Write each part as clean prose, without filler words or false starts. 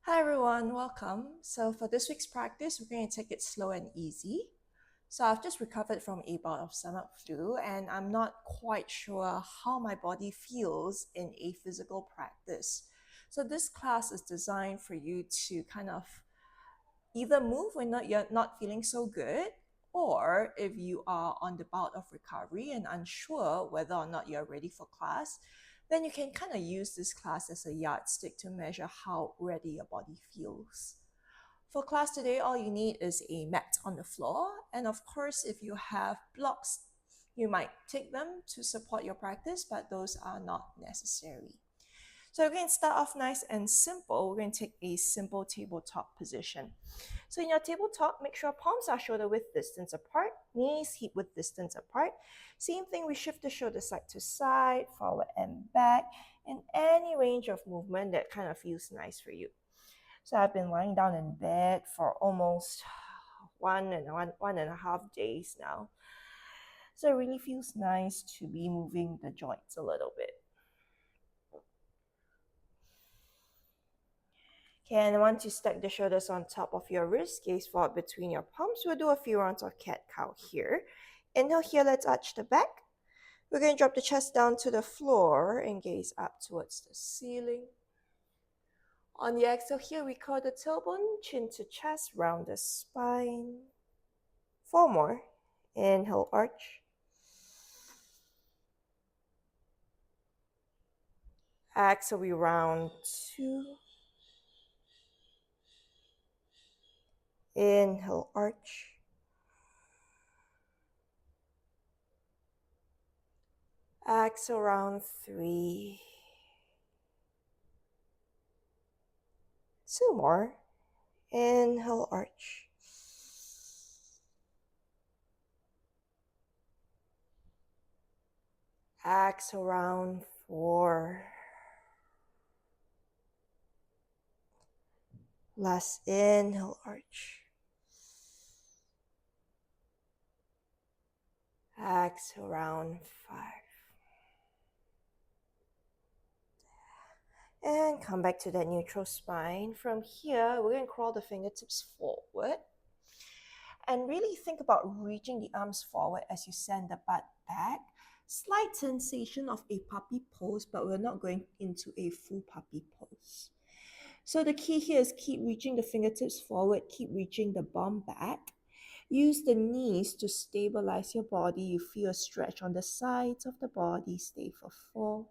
Hi everyone, welcome. So for this week's practice, we're going to take it slow and easy. So I've just recovered from a bout of stomach flu and I'm not quite sure how my body feels in a physical practice. So this class is designed for you to kind of either move when you're not feeling so good, or if you are on the bout of recovery and unsure whether or not you're ready for class, then you can kind of use this class as a yardstick to measure how ready your body feels. For class today, all you need is a mat on the floor, and of course, if you have blocks, you might take them to support your practice, but those are not necessary. So we're going to start off nice and simple. We're going to take a simple tabletop position. So in your tabletop, make sure palms are shoulder width distance apart, knees hip width distance apart. Same thing, we shift the shoulder side to side, forward and back, in any range of movement that kind of feels nice for you. So I've been lying down in bed for almost one and a half days now. So it really feels nice to be moving the joints a little bit. Okay, and once you stack the shoulders on top of your wrist, gaze forward between your palms. We'll do a few rounds of cat-cow here. Inhale here, let's arch the back. We're going to drop the chest down to the floor and gaze up towards the ceiling. On the exhale here, we curl the tailbone, chin to chest, round the spine. 4 more. Inhale, arch. Exhale, we round 2. Inhale, arch. Exhale, round 3. 2 more. Inhale, arch. Exhale, round 4. Last inhale, arch. Exhale, round 5. And come back to that neutral spine. From here, we're going to crawl the fingertips forward. And really think about reaching the arms forward as you send the butt back. Slight sensation of a puppy pose, but we're not going into a full puppy pose. So the key here is keep reaching the fingertips forward, keep reaching the bum back. Use the knees to stabilize your body. You feel a stretch on the sides of the body. Stay for 4,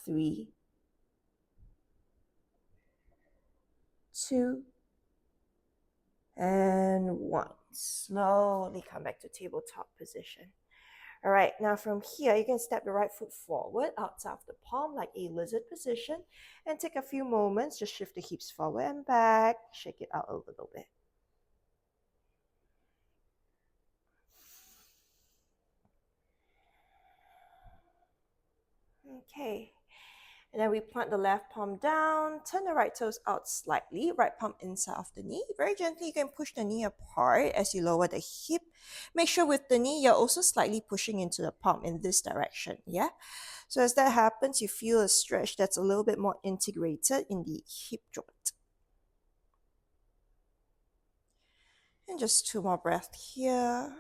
3, 2, and 1. Slowly come back to tabletop position. All right, now from here, you can step the right foot forward outside of the palm like a lizard position and take a few moments. Just shift the hips forward and back. Shake it out a little bit. Okay, and then we plant the left palm down, turn the right toes out slightly, right palm inside of the knee. Very gently, you can push the knee apart as you lower the hip. Make sure with the knee, you're also slightly pushing into the palm in this direction, yeah? So as that happens, you feel a stretch that's a little bit more integrated in the hip joint. And just 2 more breaths here.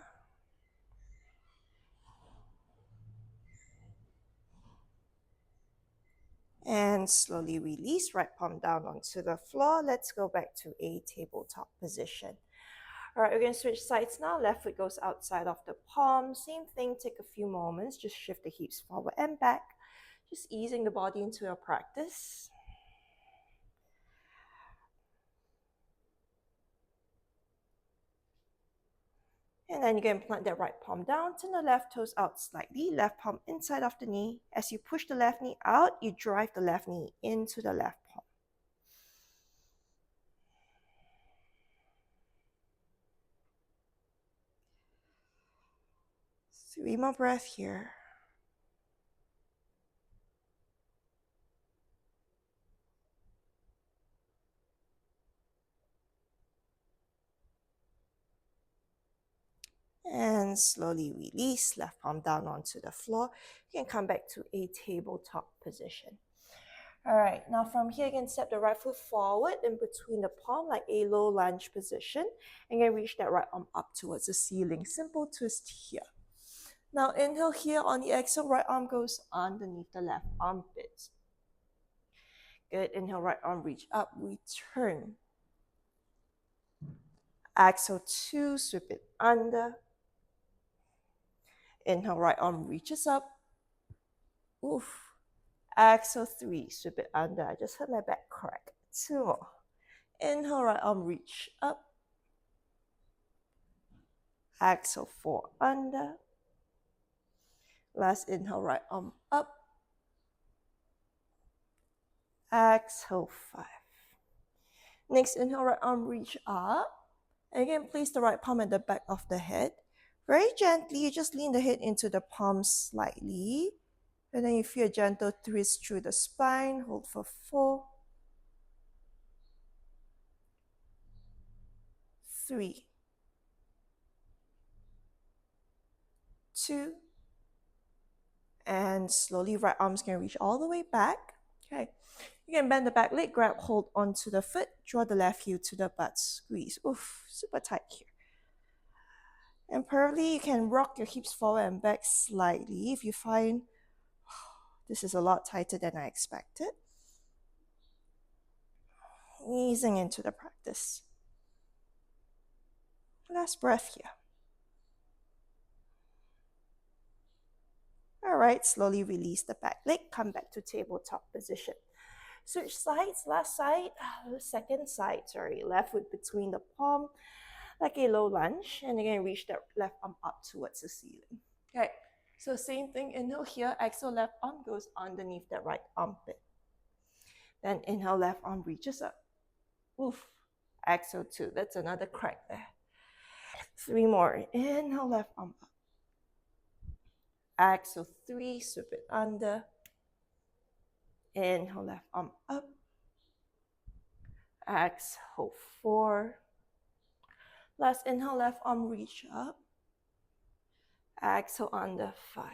And slowly release, right palm down onto the floor. Let's go back to a tabletop position. All right, we're going to switch sides now. Left foot goes outside of the palm. Same thing, take a few moments. Just shift the hips forward and back. Just easing the body into your practice. And then you can plant that right palm down, turn the left toes out slightly, left palm inside of the knee. As you push the left knee out, you drive the left knee into the left palm. 3 more breaths here. And slowly release, left palm down onto the floor. You can come back to a tabletop position. All right, now from here, you can step the right foot forward in between the palm like a low lunge position, and then reach that right arm up towards the ceiling. Simple twist here. Now inhale here. On the exhale, right arm goes underneath the left armpit. Good. Inhale, right arm reach up, return. Exhale, 2, sweep it under. Inhale, right arm reaches up. Oof. Exhale, 3, sweep it under. I just heard my back crack. 2 more. Inhale, right arm reach up. Exhale, 4, under. Last inhale, right arm up. Exhale, 5. Next inhale, right arm reach up. And again, place the right palm at the back of the head. Very gently, just lean the head into the palms slightly. And then you feel a gentle twist through the spine. Hold for 4, 3, 2, and slowly right arm's gonna reach all the way back. Okay, you can bend the back leg, grab hold onto the foot, draw the left heel to the butt, squeeze. Oof, super tight here. And probably you can rock your hips forward and back slightly if you find this is a lot tighter than I expected. Easing into the practice. Last breath here. All right, slowly release the back leg, come back to tabletop position. Switch sides, last side, second side, left foot between the palm, like a low lunge, and again, reach that left arm up towards the ceiling. Okay, so same thing, inhale here, exhale, left arm goes underneath that right armpit. Then inhale, left arm reaches up. Oof, exhale 2, that's another crack there. 3 more, inhale, left arm up. Exhale 3, sweep it under. Inhale, left arm up. Exhale 4. Last inhale, left arm reach up. Exhale under 5.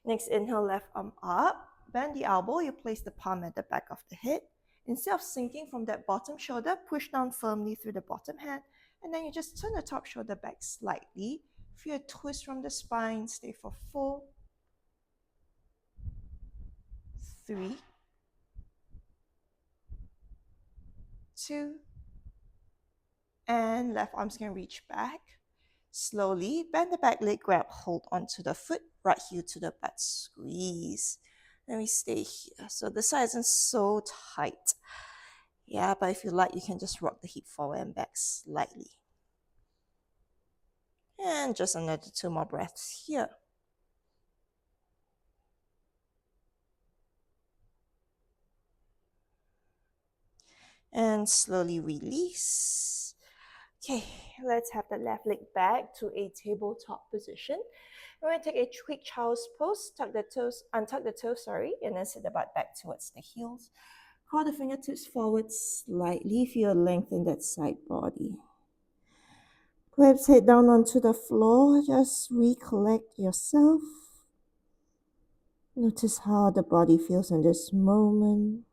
Next inhale, left arm up. Bend the elbow, you place the palm at the back of the head. Instead of sinking from that bottom shoulder, push down firmly through the bottom hand, and then you just turn the top shoulder back slightly. Feel a twist from the spine, stay for 4, 3, 2, and left arm's gonna reach back. Slowly bend the back leg, grab hold onto the foot, right heel to the butt, squeeze. Then we stay here. So this side isn't so tight. Yeah, but if you like, you can just rock the hip forward and back slightly. And just another 2 more breaths here. And slowly release. Okay, let's have the left leg back to a tabletop position. We're going to take a quick child's pose, untuck the toes, and then sit the butt back towards the heels. Curl the fingertips forward slightly, feel lengthen that side body. Perhaps head down onto the floor, just recollect yourself. Notice how the body feels in this moment.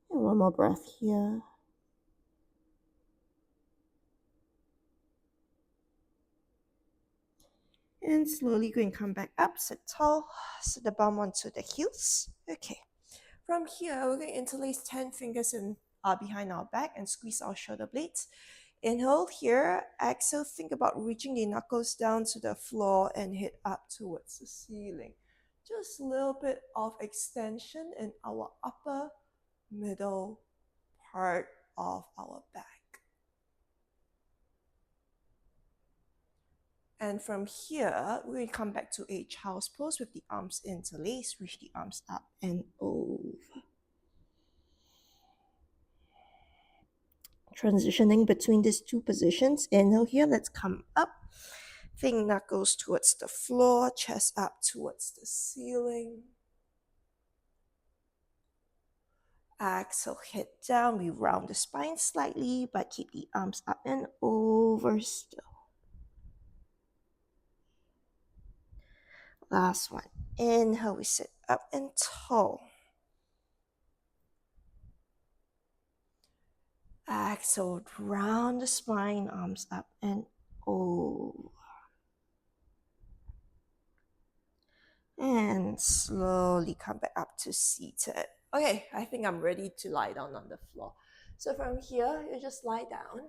And one more breath here. And slowly go and come back up, sit tall, sit the bum onto the heels. Okay. From here, we're going to interlace 10 fingers behind our back and squeeze our shoulder blades. Inhale here, exhale, think about reaching the knuckles down to the floor and head up towards the ceiling. Just a little bit of extension in our upper middle part of our back. And from here, we come back to a child's pose with the arms interlaced. Reach the arms up and over. Transitioning between these 2 positions. Inhale here, let's come up. Think knuckles towards the floor, chest up towards the ceiling. Exhale, head down. We round the spine slightly, but keep the arms up and over still. Last one. Inhale, we sit up and tall. Exhale, round the spine, arms up and over. And slowly come back up to seated. Okay, I think I'm ready to lie down on the floor. So from here, you just lie down.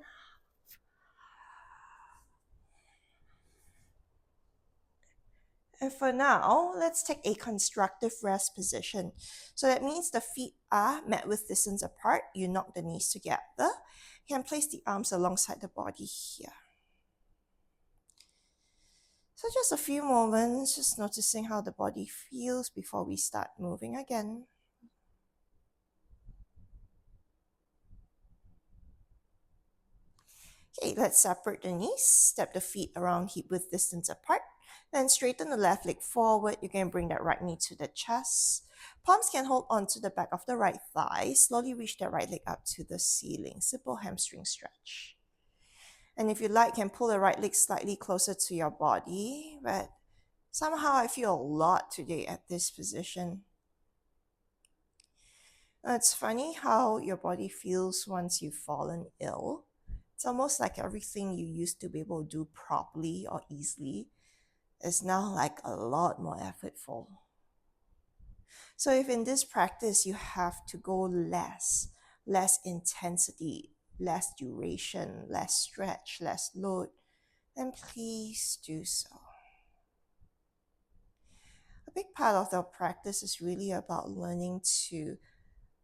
And for now, let's take a constructive rest position. So that means the feet are met with distance apart. You knock the knees together. You can place the arms alongside the body here. So just a few moments, just noticing how the body feels before we start moving again. Okay, let's separate the knees, step the feet around hip width distance apart, then straighten the left leg forward. You can bring that right knee to the chest. Palms can hold onto the back of the right thigh. Slowly reach that right leg up to the ceiling. Simple hamstring stretch. And if you like, you can pull the right leg slightly closer to your body, but somehow I feel a lot today at this position. It's funny how your body feels once you've fallen ill. It's almost like everything you used to be able to do properly or easily is now like a lot more effortful. So if in this practice you have to go less intensity, less duration, less stretch, less load, then please do so. A big part of the practice is really about learning to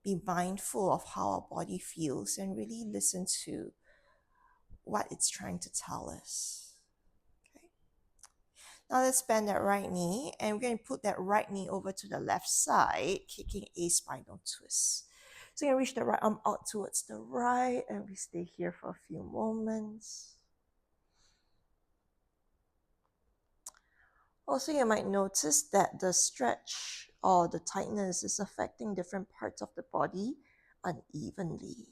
be mindful of how our body feels and really listen to what it's trying to tell us. Okay. Now let's bend that right knee, and we're going to put that right knee over to the left side, kicking a spinal twist. So you're going to reach the right arm out towards the right, and we stay here for a few moments. Also, you might notice that the stretch or the tightness is affecting different parts of the body unevenly.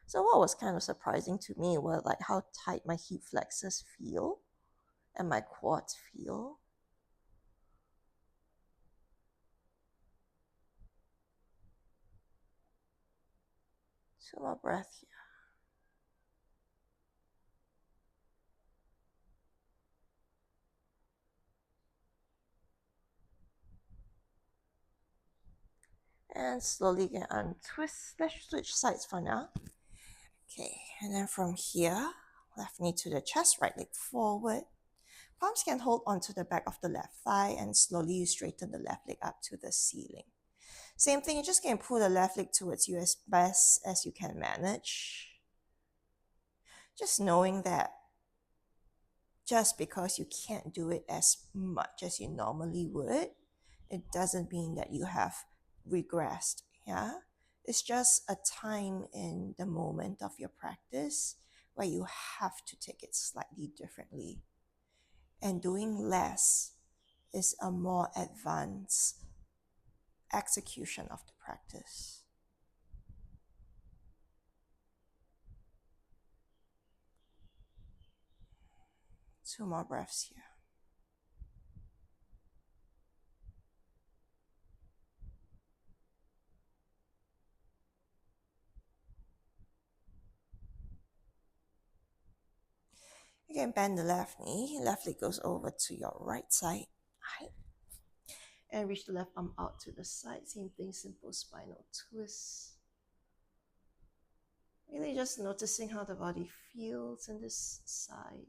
So what was kind of surprising to me was like how tight my hip flexors feel and my quads feel. Two more breath here. And slowly get untwist. Let's switch sides for now. Okay, and then from here, left knee to the chest, right leg forward. Palms can hold onto the back of the left thigh, and slowly you straighten the left leg up to the ceiling. Same thing, you just can pull the left leg towards you as best as you can manage. Just knowing that just because you can't do it as much as you normally would, it doesn't mean that you have regressed. Yeah, it's just a time in the moment of your practice where you have to take it slightly differently, and doing less is a more advanced execution of the practice. Two more breaths here. You can bend the left knee, left leg goes over to your right side. Right. And reach the left arm out to the side. Same thing, simple spinal twist. Really just noticing how the body feels in this side.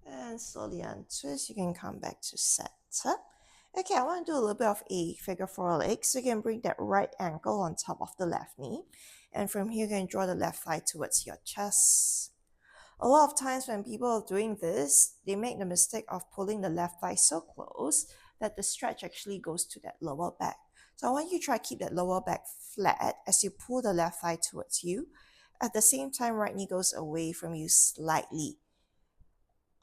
And slowly untwist. You can come back to center. Okay, I want to do a little bit of a figure four leg. So you can bring that right ankle on top of the left knee. And from here, you can draw the left thigh towards your chest. A lot of times when people are doing this, they make the mistake of pulling the left thigh so close that the stretch actually goes to that lower back. So I want you to try to keep that lower back flat as you pull the left thigh towards you. At the same time, right knee goes away from you slightly.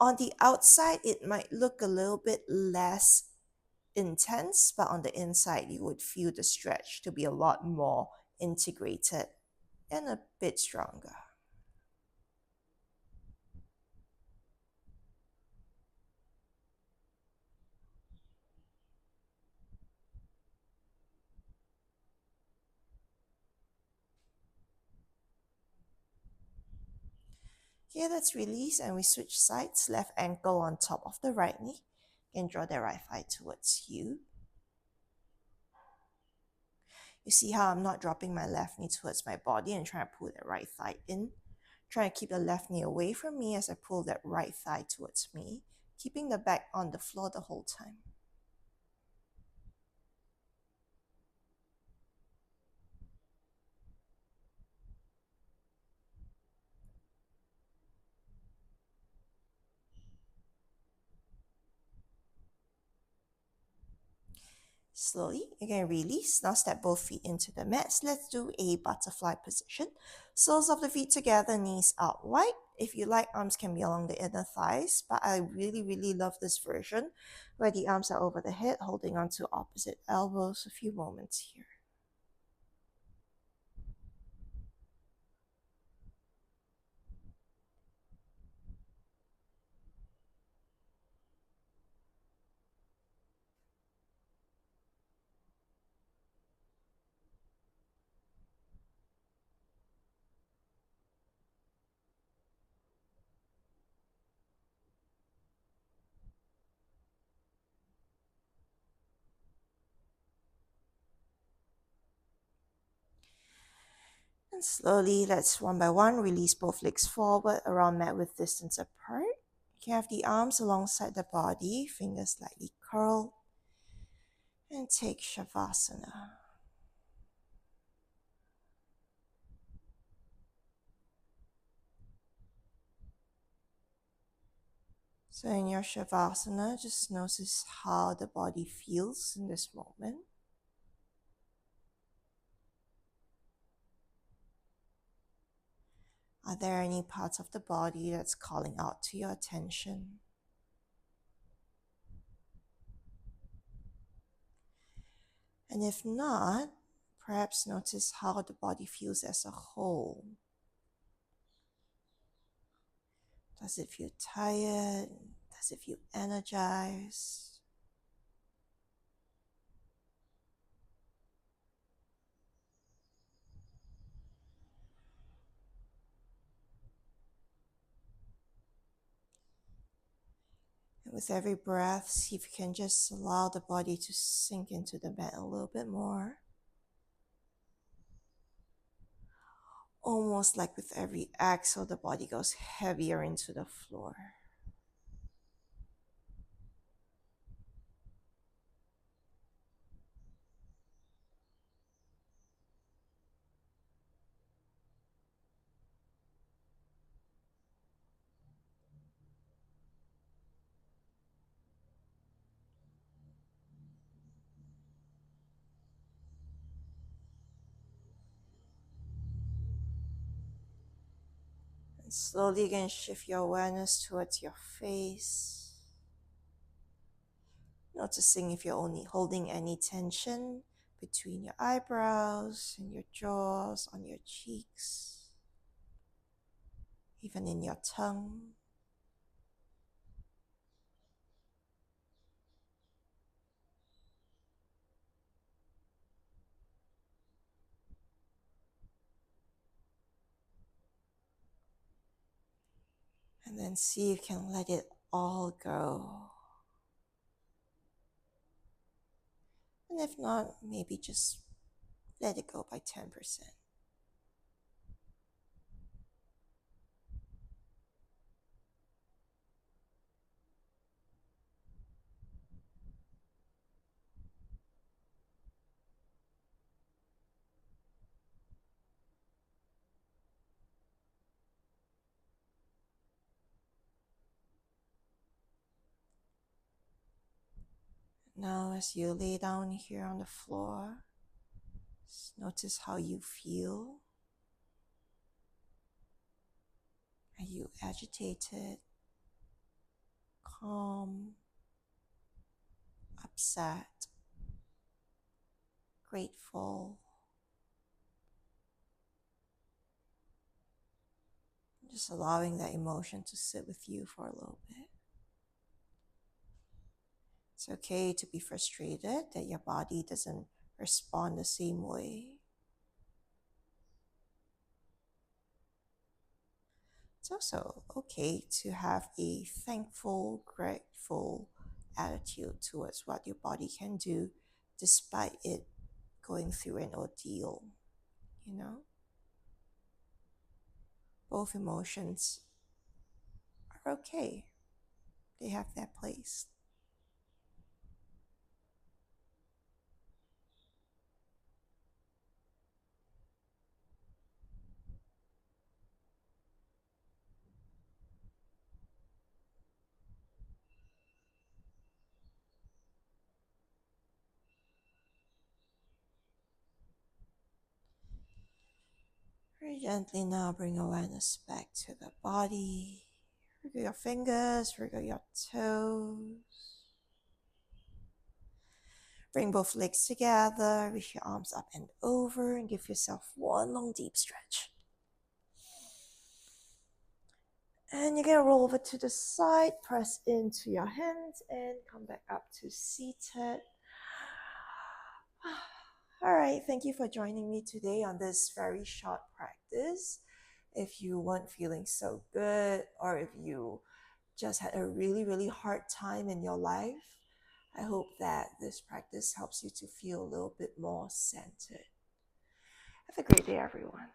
On the outside, it might look a little bit less intense, but on the inside, you would feel the stretch to be a lot more integrated and a bit stronger. Okay, let's release and we switch sides. Left ankle on top of the right knee. You can draw the right thigh towards you. You see how I'm not dropping my left knee towards my body and trying to pull that right thigh in. Trying to keep the left knee away from me as I pull that right thigh towards me, keeping the back on the floor the whole time. Slowly, you can release. Now step both feet into the mats. Let's do a butterfly position. Soles of the feet together, knees out wide. If you like, arms can be along the inner thighs, but I really love this version where the arms are over the head, holding onto opposite elbows. A few moments here. And slowly, let's one by one release both legs forward around mat with distance apart. You can have the arms alongside the body, fingers slightly curled, and take Savasana. So in your Shavasana, just notice how the body feels in this moment. Are there any parts of the body that's calling out to your attention? And if not, perhaps notice how the body feels as a whole. Does it feel tired? Does it feel energized? And with every breath, see if you can just allow the body to sink into the mat a little bit more. Almost like with every exhale, the body goes heavier into the floor. And slowly again shift your awareness towards your face. Noticing if you're only holding any tension between your eyebrows and your jaws, on your cheeks, even in your tongue. And then see if you can let it all go. And if not, maybe just let it go by 10%. Now, as you lay down here on the floor, just notice how you feel. Are you agitated, calm, upset, grateful? Just allowing that emotion to sit with you for a little bit. It's okay to be frustrated that your body doesn't respond the same way. It's also okay to have a thankful, grateful attitude towards what your body can do despite it going through an ordeal, you know? Both emotions are okay. They have their place. Very gently now bring awareness back to the body. Wriggle your fingers, wriggle your toes. Bring both legs together, reach your arms up and over, and give yourself one long deep stretch. And you're going to roll over to the side, press into your hands, and come back up to seated. All right, thank you for joining me today on this very short practice. If you weren't feeling so good, or if you just had a really, really hard time in your life, I hope that this practice helps you to feel a little bit more centered. Have a great day, everyone.